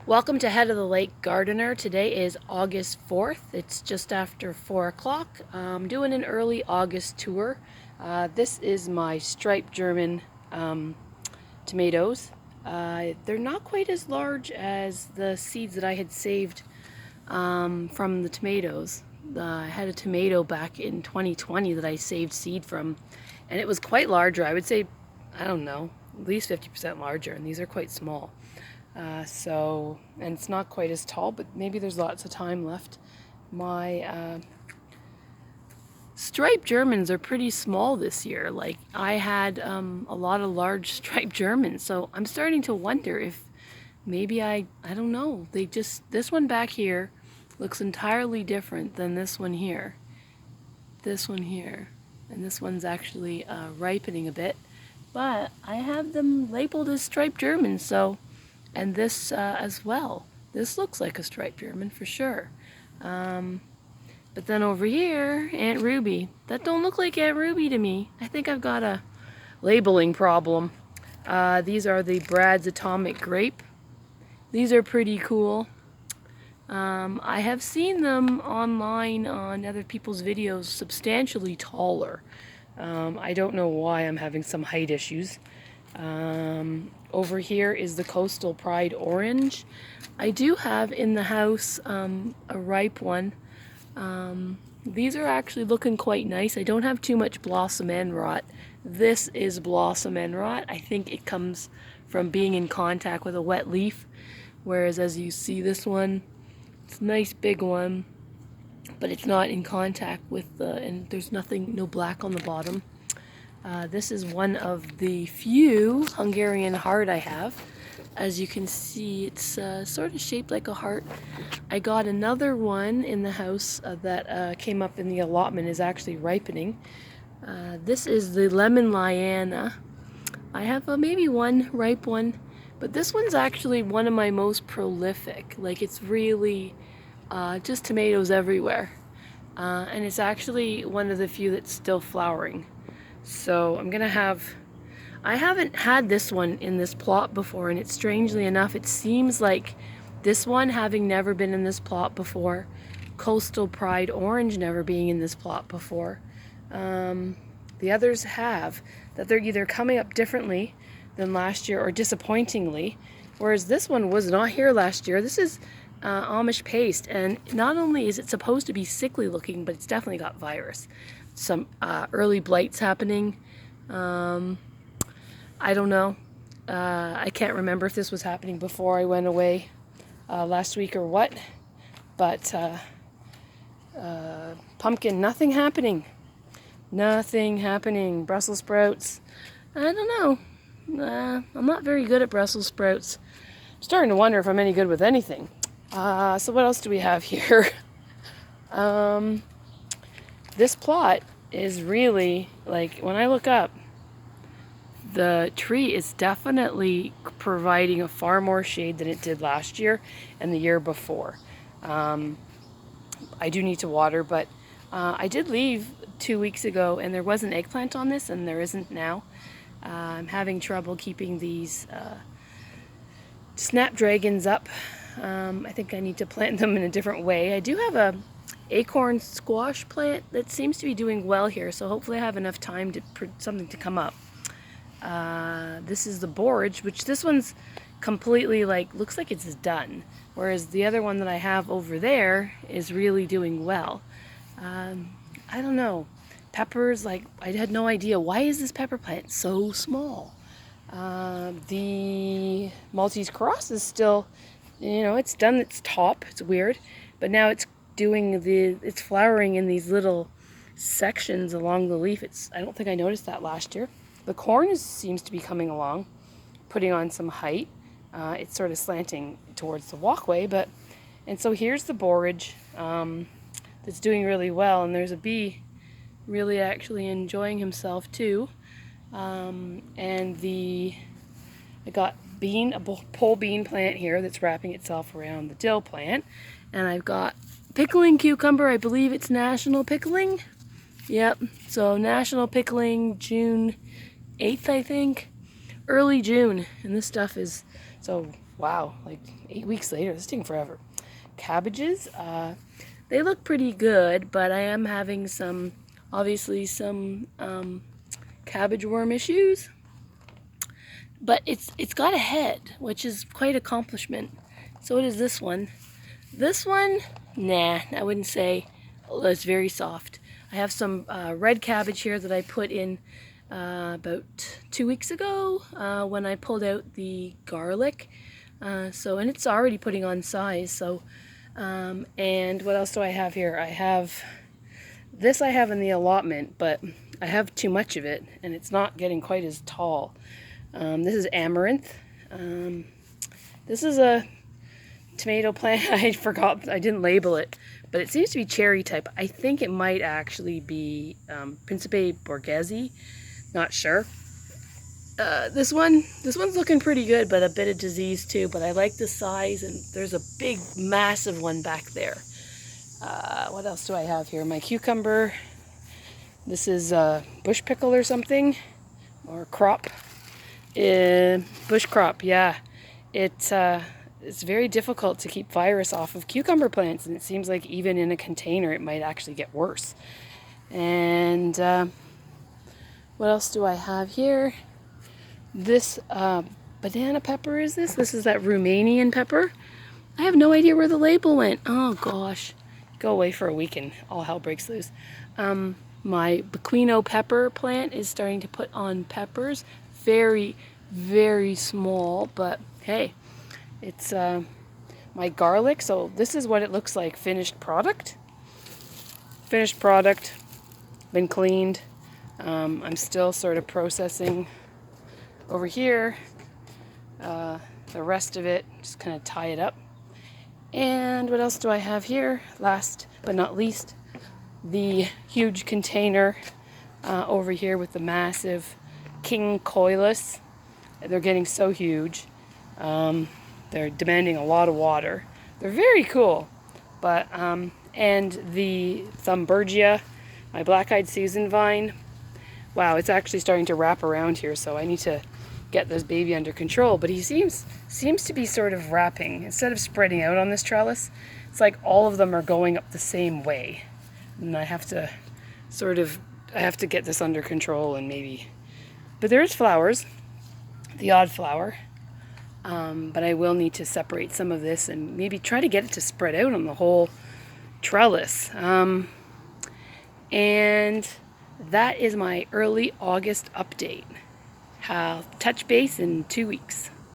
Welcome to Head of the Lake Gardener. Today is August 4th. It's just after 4 o'clock. I'm doing an early August tour. This is my striped German tomatoes. They're not quite as large as the seeds that I had saved from the tomatoes. I had a tomato back in 2020 that I saved seed from, and it was quite larger. I would say, I don't know, at least 50% larger, and these are quite small. And it's not quite as tall, but maybe there's lots of time left. My striped Germans are pretty small this year. Like, I had a lot of large striped Germans, so I'm starting to wonder if maybe I don't know. This one back here looks entirely different than this one here. This one here. And this one's actually ripening a bit. But I have them labeled as striped Germans, so... And this as well. This looks like a striped German for sure. But then over here, Aunt Ruby. That don't look like Aunt Ruby to me. I think I've got a labeling problem. These are the Brad's Atomic Grape. These are pretty cool. I have seen them online on other people's videos substantially taller. I don't know why I'm having some height issues. Over here is the Coastal Pride Orange. I do have in the house a ripe one. These are actually looking quite nice. I don't have too much blossom end rot. This is blossom end rot. I think it comes from being in contact with a wet leaf. Whereas as you see this one, it's a nice big one, but it's not in contact with and there's no black on the bottom. This is one of the few Hungarian heart I have. As you can see, it's sort of shaped like a heart. I got another one in the house that came up in the allotment, is actually ripening. This is the lemon liana. I have maybe one ripe one, but this one's actually one of my most prolific. Like, it's really just tomatoes everywhere. And it's actually one of the few that's still flowering. So I haven't had this one in this plot before, and strangely enough, it seems like this one, having never been in this plot before, Coastal Pride Orange never being in this plot before, the others have, that they're either coming up differently than last year or disappointingly, whereas this one was not here last year. This is Amish paste, and not only is it supposed to be sickly looking, but it's definitely got virus. Some early blights happening. I don't know. I can't remember if this was happening before I went away last week or what. But pumpkin, nothing happening. Nothing happening. Brussels sprouts, I don't know. I'm not very good at Brussels sprouts. I'm starting to wonder if I'm any good with anything. So what else do we have here? This plot is really, like, when I look up, the tree is definitely providing a far more shade than it did last year and the year before. I do need to water, but I did leave 2 weeks ago and there was an eggplant on this, and there isn't now. I'm having trouble keeping these snapdragons up. I think I need to plant them in a different way. I do have a acorn squash plant that seems to be doing well here, so hopefully I have enough time for something to come up. This is the borage, which this one's completely, like, looks like it's done, whereas the other one that I have over there is really doing well. I don't know. Peppers, like, I had no idea. Why is this pepper plant so small? The Maltese cross is still, it's done its top. It's weird, but now it's flowering in these little sections along the leaf. I don't think I noticed that last year. The corn seems to be coming along, putting on some height. It's sort of slanting towards the walkway, and so here's the borage that's doing really well, and there's a bee really actually enjoying himself too. I got a pole bean plant here that's wrapping itself around the dill plant, and I've got pickling cucumber. I believe it's national pickling. Yep, so national pickling, June 8th, I think. Early June, and this stuff is So, wow, like 8 weeks later, this is taking forever. Cabbages, they look pretty good, but I am having some, obviously some cabbage worm issues. But it's got a head, which is quite accomplishment. So what is this one? This one, nah, I wouldn't say. Although it's very soft. I have some red cabbage here that I put in about 2 weeks ago when I pulled out the garlic. And it's already putting on size. So, and what else do I have here? I have this. I have in the allotment, but I have too much of it, and it's not getting quite as tall. This is amaranth. This is a tomato plant. I forgot, I didn't label it, but it seems to be cherry type. I think it might actually be Principe Borghese. Not sure. This one's looking pretty good, but a bit of disease too. But I like the size, and there's a big, massive one back there. What else do I have here? My cucumber. This is bush pickle or something, or crop. Bush crop, yeah. It's very difficult to keep virus off of cucumber plants, and it seems like even in a container it might actually get worse. And what else do I have here? This banana pepper is this? This is that Romanian pepper. I have no idea where the label went. Oh gosh. Go away for a week and all hell breaks loose. My Bequino pepper plant is starting to put on peppers. Very, very small, but hey, it's my garlic. So this is what it looks like, finished product. Finished product, been cleaned. I'm still sort of processing over here. The rest of it, just kind of tie it up. And what else do I have here? Last but not least, the huge container over here with the massive King Coilus. They're getting so huge. They're demanding a lot of water. They're very cool. But and the Thumbergia, my black-eyed Susan vine. Wow, it's actually starting to wrap around here, so I need to get this baby under control. But he seems to be sort of wrapping. Instead of spreading out on this trellis, it's like all of them are going up the same way. And I have to get this under control and maybe... But there is flowers, the odd flower. But I will need to separate some of this and maybe try to get it to spread out on the whole trellis. And that is my early August update. I'll touch base in 2 weeks.